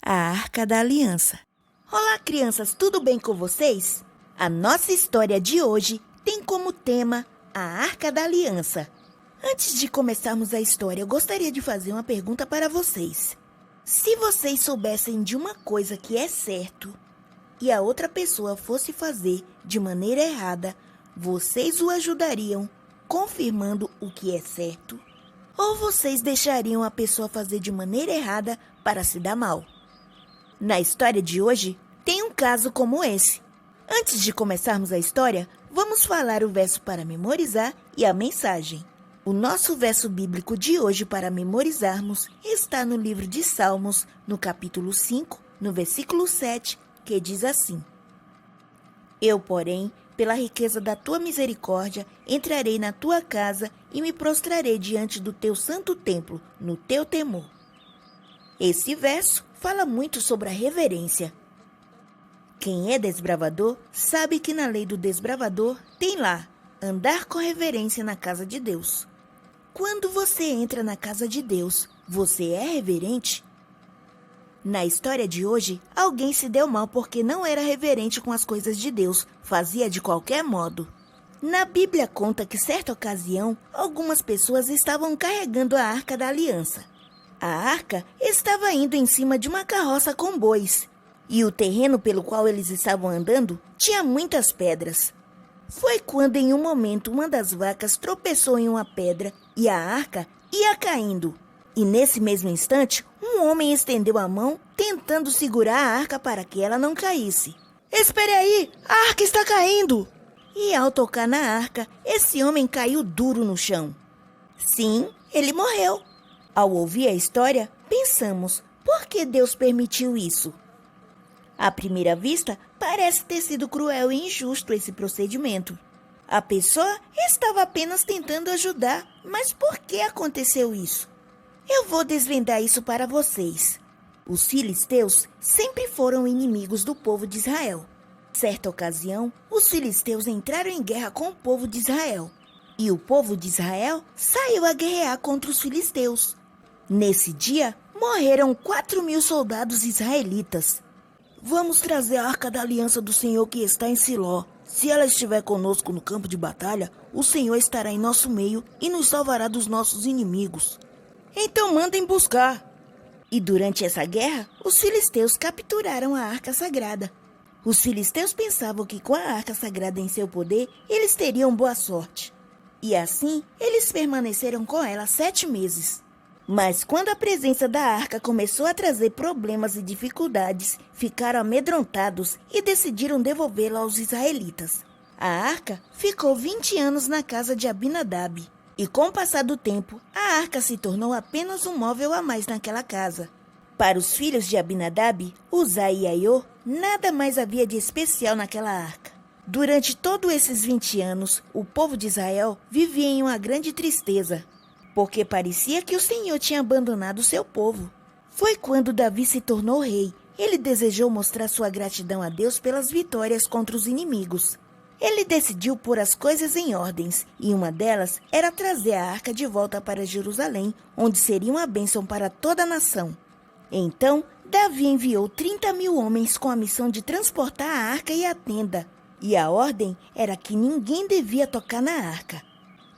A Arca da Aliança. Olá, crianças, tudo bem com vocês? A nossa história de hoje tem como tema a Arca da Aliança. Antes de começarmos a história, eu gostaria de fazer uma pergunta para vocês. Se vocês soubessem de uma coisa que é certo e a outra pessoa fosse fazer de maneira errada, vocês o ajudariam confirmando o que é certo? Ou vocês deixariam a pessoa fazer de maneira errada para se dar mal? Na história de hoje, tem um caso como esse. Antes de começarmos a história, vamos falar o verso para memorizar e a mensagem. O nosso verso bíblico de hoje para memorizarmos está no livro de Salmos, no capítulo 5, no versículo 7, que diz assim: Eu, porém, pela riqueza da tua misericórdia, entrarei na tua casa e me prostrarei diante do teu santo templo, no teu temor. Esse verso fala muito sobre a reverência. Quem é desbravador sabe que na lei do desbravador tem lá, andar com reverência na casa de Deus. Quando você entra na casa de Deus, você é reverente? Na história de hoje, alguém se deu mal porque não era reverente com as coisas de Deus, fazia de qualquer modo. Na Bíblia conta que certa ocasião, algumas pessoas estavam carregando a Arca da Aliança. A arca estava indo em cima de uma carroça com bois, e o terreno pelo qual eles estavam andando tinha muitas pedras. Foi quando em um momento uma das vacas tropeçou em uma pedra e a arca ia caindo. E nesse mesmo instante, um homem estendeu a mão tentando segurar a arca para que ela não caísse. Espere aí, a arca está caindo! E ao tocar na arca, esse homem caiu duro no chão. Sim, ele morreu. Ao ouvir a história, pensamos, por que Deus permitiu isso? À primeira vista, parece ter sido cruel e injusto esse procedimento. A pessoa estava apenas tentando ajudar, mas por que aconteceu isso? Eu vou desvendar isso para vocês. Os filisteus sempre foram inimigos do povo de Israel. Certa ocasião, os filisteus entraram em guerra com o povo de Israel. E o povo de Israel saiu a guerrear contra os filisteus. Nesse dia, morreram 4.000 soldados israelitas. Vamos trazer a Arca da Aliança do Senhor que está em Siló. Se ela estiver conosco no campo de batalha, o Senhor estará em nosso meio e nos salvará dos nossos inimigos. Então mandem buscar. E durante essa guerra, os filisteus capturaram a Arca Sagrada. Os filisteus pensavam que com a Arca Sagrada em seu poder, eles teriam boa sorte. E assim, eles permaneceram com ela 7 meses. Mas quando a presença da arca começou a trazer problemas e dificuldades, ficaram amedrontados e decidiram devolvê-la aos israelitas. A arca ficou 20 anos na casa de Abinadab. E com o passar do tempo, a arca se tornou apenas um móvel a mais naquela casa. Para os filhos de Abinadab, Uzá e Aiô, nada mais havia de especial naquela arca. Durante todos esses 20 anos, o povo de Israel vivia em uma grande tristeza, porque parecia que o Senhor tinha abandonado o seu povo. Foi quando Davi se tornou rei. Ele desejou mostrar sua gratidão a Deus pelas vitórias contra os inimigos. Ele decidiu pôr as coisas em ordens, e uma delas era trazer a arca de volta para Jerusalém, onde seria uma bênção para toda a nação. Então, Davi enviou 30.000 homens com a missão de transportar a arca e a tenda. E a ordem era que ninguém devia tocar na arca.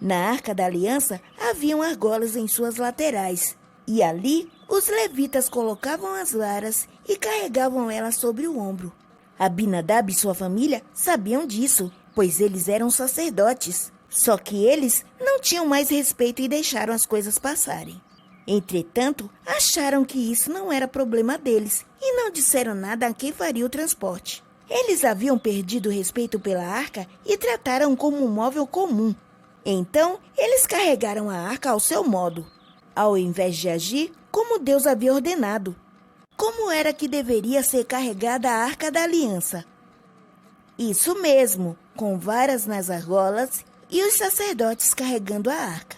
Na Arca da Aliança, haviam argolas em suas laterais, e ali os levitas colocavam as varas e carregavam elas sobre o ombro. Abinadab e sua família sabiam disso, pois eles eram sacerdotes. Só que eles não tinham mais respeito e deixaram as coisas passarem. Entretanto, acharam que isso não era problema deles e não disseram nada a quem faria o transporte. Eles haviam perdido o respeito pela arca e trataram como um móvel comum. Então, eles carregaram a arca ao seu modo, ao invés de agir como Deus havia ordenado. Como era que deveria ser carregada a Arca da Aliança? Isso mesmo, com varas nas argolas e os sacerdotes carregando a arca.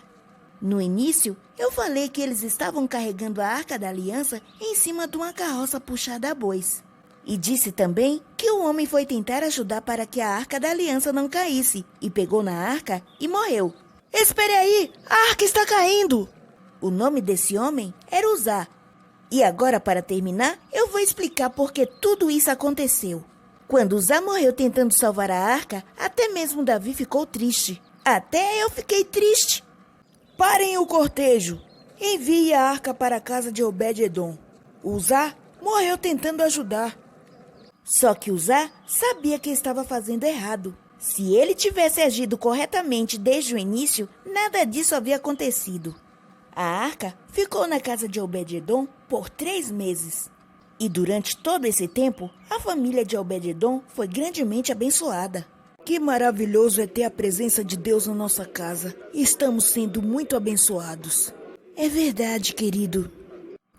No início, eu falei que eles estavam carregando a Arca da Aliança em cima de uma carroça puxada a bois. E disse também que o homem foi tentar ajudar para que a Arca da Aliança não caísse, e pegou na arca e morreu. Espere aí, a arca está caindo! O nome desse homem era Uzá. E agora, para terminar, eu vou explicar por que tudo isso aconteceu. Quando Uzá morreu tentando salvar a arca, até mesmo Davi ficou triste. Até eu fiquei triste. Parem o cortejo! Envie a arca para a casa de Obed-edom. Uzá morreu tentando ajudar. Só que Uzá sabia que estava fazendo errado. Se ele tivesse agido corretamente desde o início, nada disso havia acontecido. A arca ficou na casa de Obed-edom por 3 meses. E durante todo esse tempo, a família de Obed-edom foi grandemente abençoada. Que maravilhoso é ter a presença de Deus na nossa casa. Estamos sendo muito abençoados. É verdade, querido.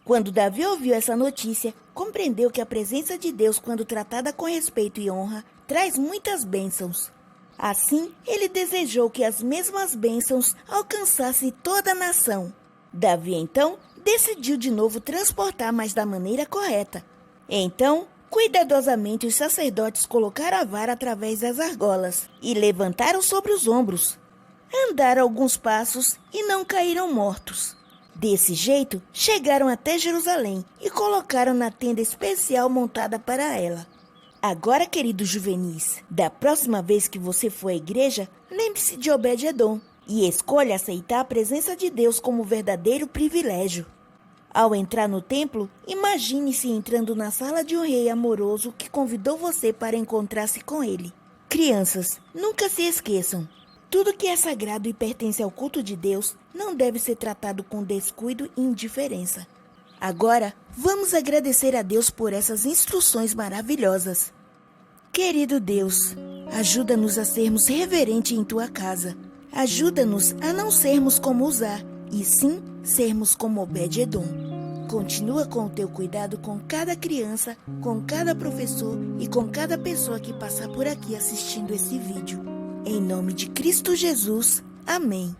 Quando Davi ouviu essa notícia, compreendeu que a presença de Deus, quando tratada com respeito e honra, traz muitas bênçãos. Assim, ele desejou que as mesmas bênçãos alcançassem toda a nação. Davi, então, decidiu de novo transportar, mas da maneira correta. Então, cuidadosamente os sacerdotes colocaram a vara através das argolas e levantaram sobre os ombros. Andaram alguns passos e não caíram mortos. Desse jeito, chegaram até Jerusalém e colocaram na tenda especial montada para ela. Agora, queridos juvenis, da próxima vez que você for à igreja, lembre-se de Obed-edom e escolha aceitar a presença de Deus como verdadeiro privilégio. Ao entrar no templo, imagine-se entrando na sala de um rei amoroso que convidou você para encontrar-se com ele. Crianças, nunca se esqueçam. Tudo que é sagrado e pertence ao culto de Deus não deve ser tratado com descuido e indiferença. Agora, vamos agradecer a Deus por essas instruções maravilhosas. Querido Deus, ajuda-nos a sermos reverentes em Tua casa. Ajuda-nos a não sermos como Uzá, e sim sermos como Obed-edom. Continua com o Teu cuidado com cada criança, com cada professor e com cada pessoa que passar por aqui assistindo esse vídeo. Em nome de Cristo Jesus, amém.